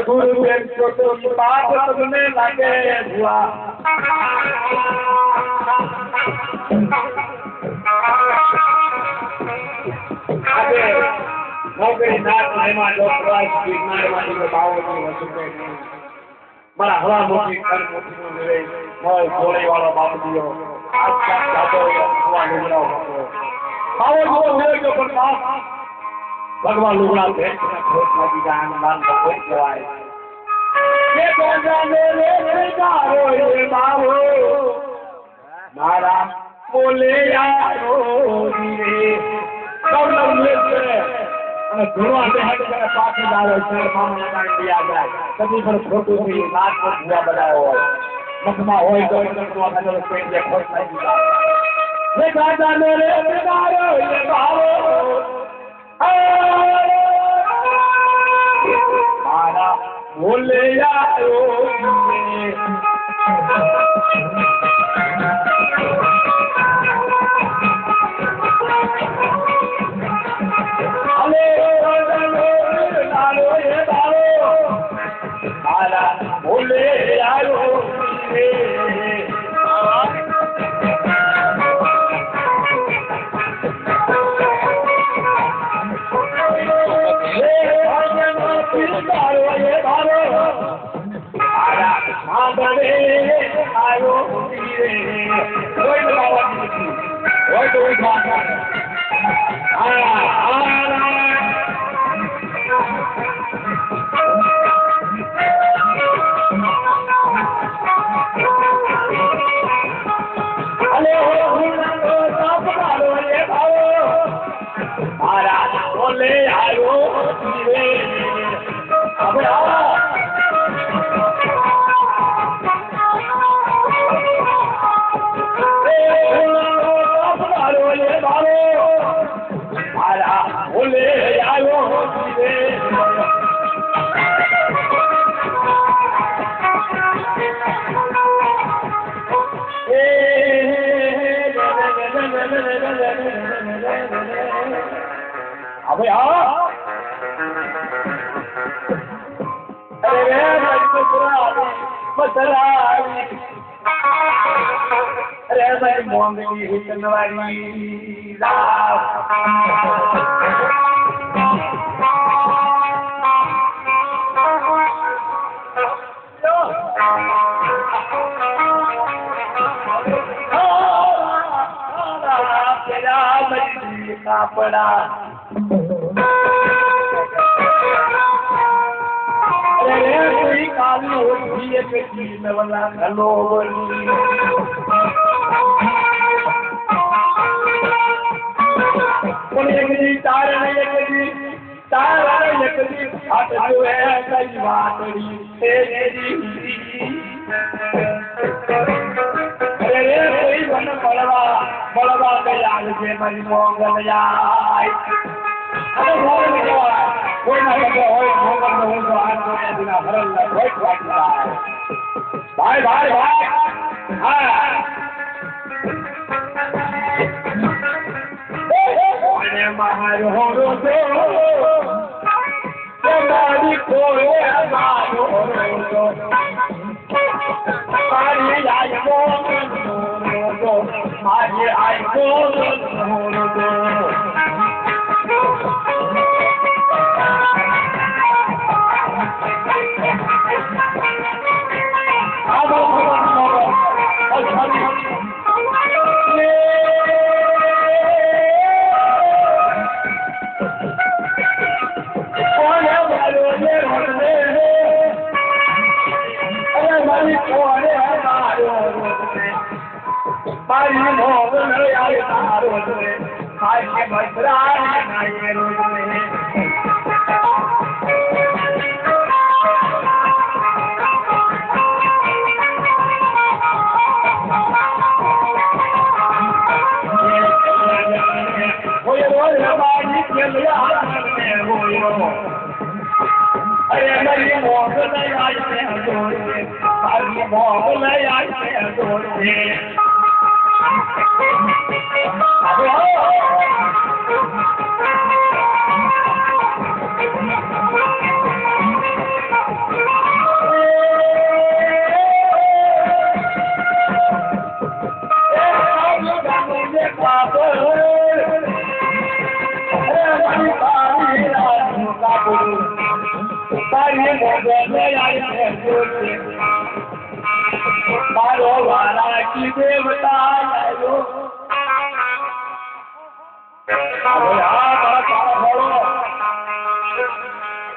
मधुर प्रेम छोटो की बात सुनने लगे हुआ आगे नौकरी नाथ में डॉक्टर विज्ञान वाली को बावो की वस्तु बड़ा हवा मोटी कर मोटी मेरे मोह घोड़े वाला बाप दियो आज का जातो हुआ लुगड़ा बावो जो मेरे जो प्रताप भगवान लुगड़ा भेंट में खोट लगी जान मान को खोट लवाए ये गोजा मेरे गारो ये बाबो मारा बोले यारो रे सब लोग मिलते અને ઘોડો આતે હાથે કરે પાછો જાવે છે મામા લગાડી દિયા જાય કદી પર ફોટો થી નાક પર ભૂવા બનાવ્યો હોય મખમાં હોય તો તો આપણે પેટ જે ખોટ લાગી જાય રે ગાજા રે બેગારો એ બાવો મારા બોલે યારો बोले आयो रे आयो बोले आयो रे अब बोले आयो रे अबे आ अरे मसरारी अरे मैं मोंगली हितनवारी पड़ा अरे कोई काली होती है कि में वाला खलो बोली कोई एक तार नहीं हाथ जो है कई बातड़ी तेरी अरे कोई बन बड़वा गया जे मरी मोंगल जाए अरे मोर में जाए कोई ना लगे होय मोंगल में हो तो आज को बिना हरल ना होय वाटला भाई हां अरे महारो हो रो मारी कोई मारो रो मारी आई मोंगल मारी आई मोंगल मारी मोहन आए तारो रे खाए बसरा नाये रोज में होय रोज बाजी के लिया में होयो अरे मेरी मोहन आए से जोड़ के मारी मोहन आए से जोड़ के તારી મોઢે આવી છે મારો વાલા કી દેવતા આવ્યો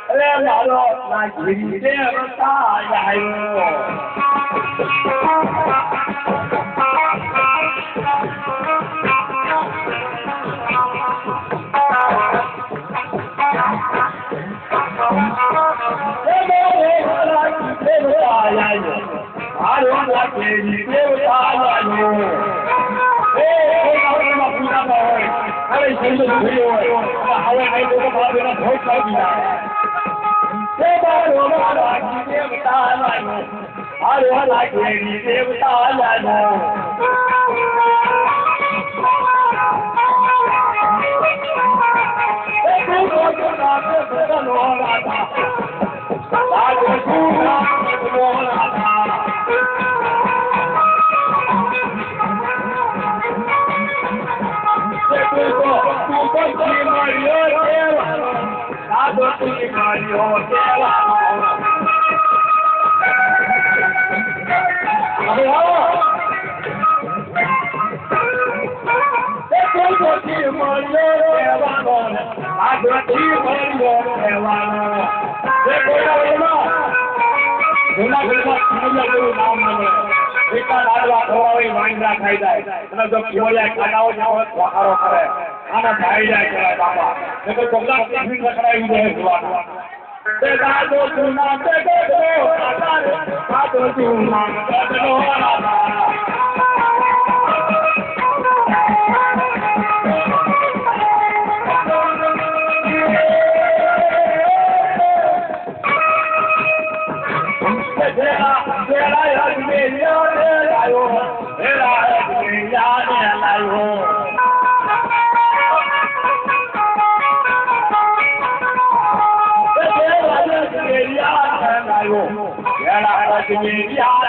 અરે મારો ના ગીરી દેવતા આવ્યો Yeah.